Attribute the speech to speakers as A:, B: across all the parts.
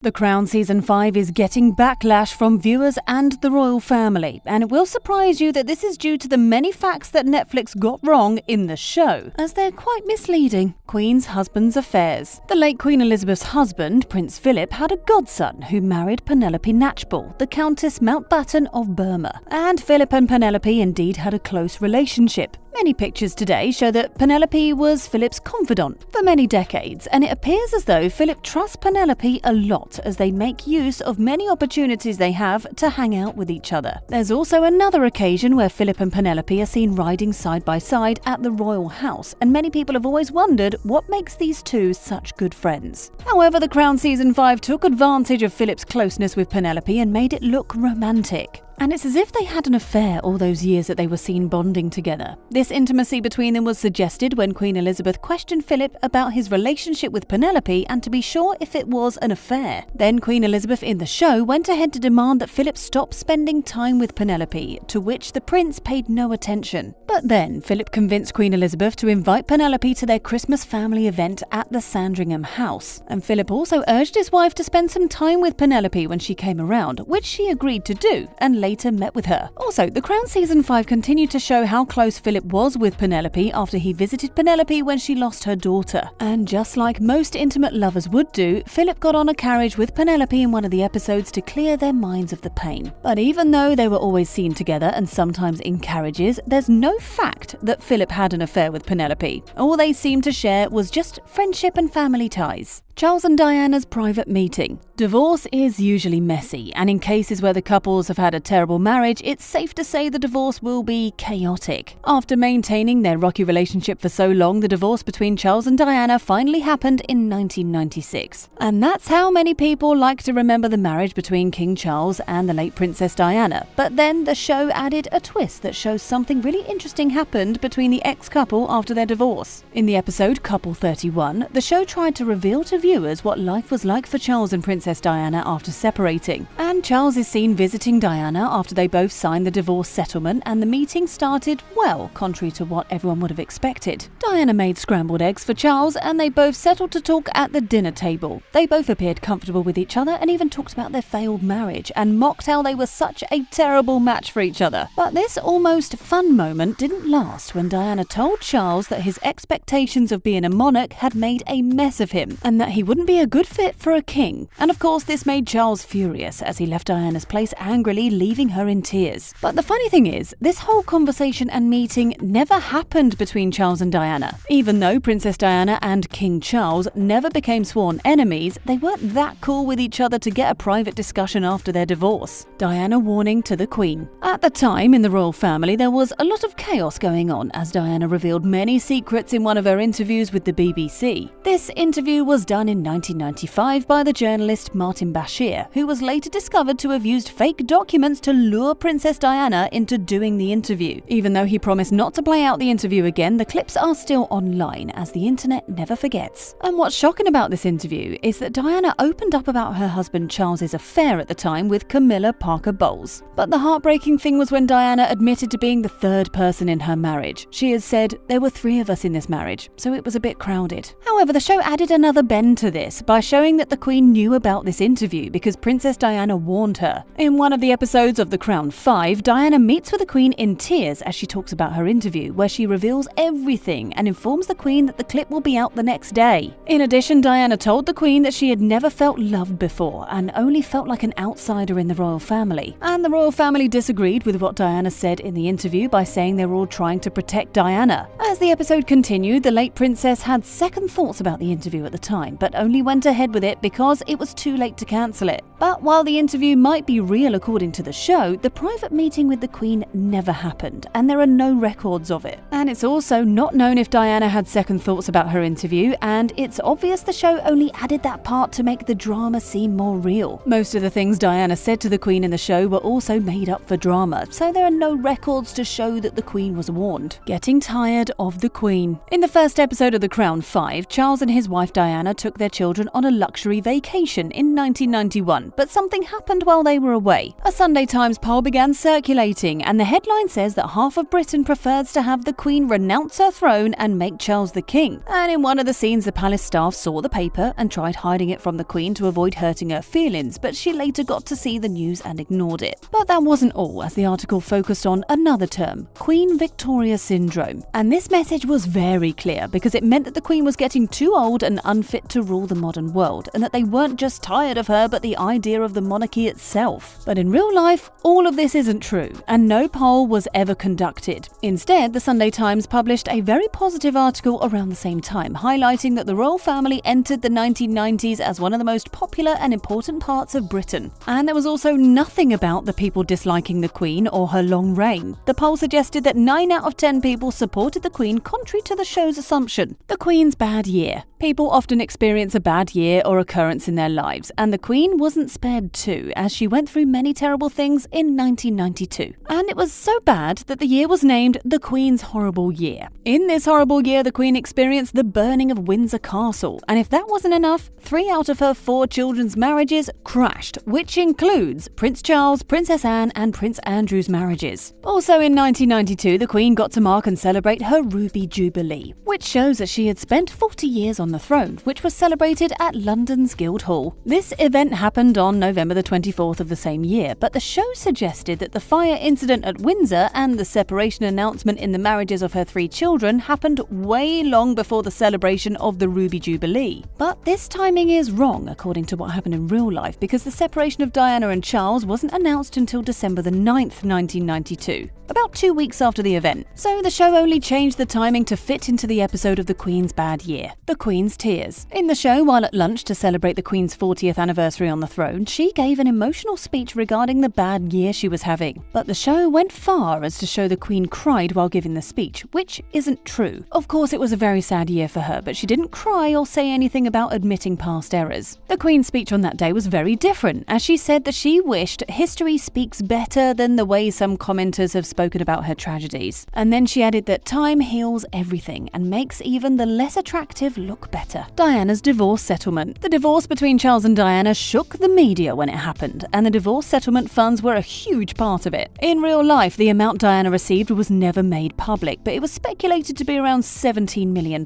A: The Crown Season 5 is getting backlash from viewers and the royal family, and it will surprise you that this is due to the many facts that Netflix got wrong in the show, as they're quite misleading. Queen's husband's affairs. The late Queen Elizabeth's husband, Prince Philip, had a godson who married Penelope Knatchbull, the Countess Mountbatten of Burma. And Philip and Penelope indeed had a close relationship. Many pictures today show that Penelope was Philip's confidant for many decades, and it appears as though Philip trusts Penelope a lot as they make use of many opportunities they have to hang out with each other. There's also another occasion where Philip and Penelope are seen riding side by side at the royal house, and many people have always wondered what makes these two such good friends. However, The Crown Season 5 took advantage of Philip's closeness with Penelope and made it look romantic. And it's as if they had an affair all those years that they were seen bonding together. This intimacy between them was suggested when Queen Elizabeth questioned Philip about his relationship with Penelope and to be sure if it was an affair. Then Queen Elizabeth in the show went ahead to demand that Philip stop spending time with Penelope, to which the prince paid no attention. But then Philip convinced Queen Elizabeth to invite Penelope to their Christmas family event at the Sandringham house. And Philip also urged his wife to spend some time with Penelope when she came around, which she agreed to do, and later met with her. Also, The Crown Season 5 continued to show how close Philip was with Penelope after he visited Penelope when she lost her daughter. And just like most intimate lovers would do, Philip got on a carriage with Penelope in one of the episodes to clear their minds of the pain. But even though they were always seen together and sometimes in carriages, there's no fact that Philip had an affair with Penelope. All they seemed to share was just friendship and family ties. Charles and Diana's private meeting. Divorce is usually messy, and in cases where the couples have had a terrible marriage, it's safe to say the divorce will be chaotic. After maintaining their rocky relationship for so long, the divorce between Charles and Diana finally happened in 1996. And that's how many people like to remember the marriage between King Charles and the late Princess Diana. But then the show added a twist that shows something really interesting happened between the ex-couple after their divorce. In the episode Couple 31, the show tried to reveal to viewers what life was like for Charles and Princess Diana after separating. And Charles is seen visiting Diana after they both signed the divorce settlement, and the meeting started well, contrary to what everyone would have expected. Diana made scrambled eggs for Charles, and they both settled to talk at the dinner table. They both appeared comfortable with each other and even talked about their failed marriage and mocked how they were such a terrible match for each other. But this almost fun moment didn't last when Diana told Charles that his expectations of being a monarch had made a mess of him, and that he wouldn't be a good fit for a king. And of course, this made Charles furious as he left Diana's place angrily, leaving her in tears. But the funny thing is, this whole conversation and meeting never happened between Charles and Diana. Even though Princess Diana and King Charles never became sworn enemies, they weren't that cool with each other to get a private discussion after their divorce. Diana warning to the Queen. At the time, in the royal family, there was a lot of chaos going on as Diana revealed many secrets in one of her interviews with the BBC. This interview was done in 1995 by the journalist Martin Bashir, who was later discovered to have used fake documents to lure Princess Diana into doing the interview. Even though he promised not to play out the interview again, the clips are still online, as the internet never forgets. And what's shocking about this interview is that Diana opened up about her husband Charles's affair at the time with Camilla Parker Bowles. But the heartbreaking thing was when Diana admitted to being the third person in her marriage. She has said, "There were 3 of us in this marriage, so it was a bit crowded." However, the show added another bend to this by showing that the Queen knew about this interview because Princess Diana warned her. In one of the episodes of The Crown 5, Diana meets with the Queen in tears as she talks about her interview, where she reveals everything and informs the Queen that the clip will be out the next day. In addition, Diana told the Queen that she had never felt loved before and only felt like an outsider in the royal family. And the royal family disagreed with what Diana said in the interview by saying they were all trying to protect Diana. As the episode continued, the late princess had second thoughts about the interview at the time, but only went ahead with it because it was too late to cancel it. But while the interview might be real according to the show, the private meeting with the Queen never happened, and there are no records of it. And it's also not known if Diana had second thoughts about her interview, and it's obvious the show only added that part to make the drama seem more real. Most of the things Diana said to the Queen in the show were also made up for drama, so there are no records to show that the Queen was warned. Getting tired of the Queen. In the first episode of The Crown 5, Charles and his wife Diana took took their children on a luxury vacation in 1991, but something happened while they were away. A Sunday Times poll began circulating, and the headline says that half of Britain prefers to have the Queen renounce her throne and make Charles the king. And in one of the scenes, the palace staff saw the paper and tried hiding it from the Queen to avoid hurting her feelings, but she later got to see the news and ignored it. But that wasn't all, as the article focused on another term, Queen Victoria Syndrome. And this message was very clear, because it meant that the Queen was getting too old and unfit to rule the modern world, and that they weren't just tired of her, but the idea of the monarchy itself. But in real life, all of this isn't true, and no poll was ever conducted. Instead, the Sunday Times published a very positive article around the same time, highlighting that the royal family entered the 1990s as one of the most popular and important parts of Britain. And there was also nothing about the people disliking the Queen or her long reign. The poll suggested that 9 out of 10 people supported the Queen, contrary to the show's assumption. The Queen's bad year. People often experience a bad year or occurrence in their lives, and the Queen wasn't spared too, as she went through many terrible things in 1992. And it was so bad that the year was named the Queen's Horrible Year. In this horrible year, the Queen experienced the burning of Windsor Castle, and if that wasn't enough, 3 out of her 4 children's marriages crashed, which includes Prince Charles, Princess Anne, and Prince Andrew's marriages. Also in 1992, the Queen got to mark and celebrate her Ruby Jubilee, which shows that she had spent 40 years on the throne, which was celebrated at London's Guildhall. This event happened on November the 24th of the same year, but the show suggested that the fire incident at Windsor and the separation announcement in the marriages of her 3 children happened way long before the celebration of the Ruby Jubilee. But this timing is wrong, according to what happened in real life, because the separation of Diana and Charles wasn't announced until December the 9th, 1992. About 2 weeks after the event, so the show only changed the timing to fit into the episode of the Queen's bad year, The Queen's Tears. In the show, while at lunch to celebrate the Queen's 40th anniversary on the throne, she gave an emotional speech regarding the bad year she was having. But the show went far as to show the Queen cried while giving the speech, which isn't true. Of course, it was a very sad year for her, but she didn't cry or say anything about admitting past errors. The Queen's speech on that day was very different, as she said that she wished history speaks better than the way some commenters have spoken about her tragedies. And then she added that time heals everything and makes even the less attractive look better. Diana's divorce settlement. The divorce between Charles and Diana shook the media when it happened, and the divorce settlement funds were a huge part of it. In real life, the amount Diana received was never made public, but it was speculated to be around £17 million,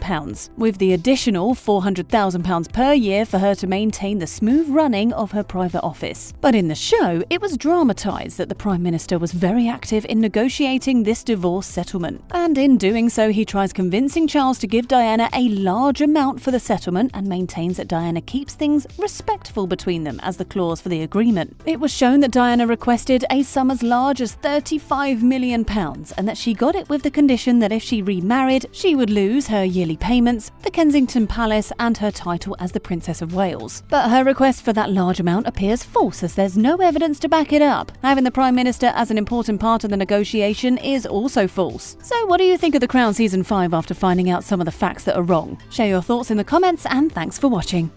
A: with the additional £400,000 per year for her to maintain the smooth running of her private office. But in the show, it was dramatised that the Prime Minister was very active in negotiating this divorce settlement, and in doing so he tries convincing Charles to give Diana a large amount for the settlement and maintains that Diana keeps things respectful between them as the clause for the agreement. It was shown that Diana requested a sum as large as £35 million, and that she got it with the condition that if she remarried, she would lose her yearly payments, the Kensington Palace, and her title as the Princess of Wales. But her request for that large amount appears false, as there's no evidence to back it up. Having the Prime Minister as an important part of the negotiation is also false. So what do you think of The Crown Season 5 after finding out some of the facts that are wrong? Share your thoughts in the comments, and thanks for watching.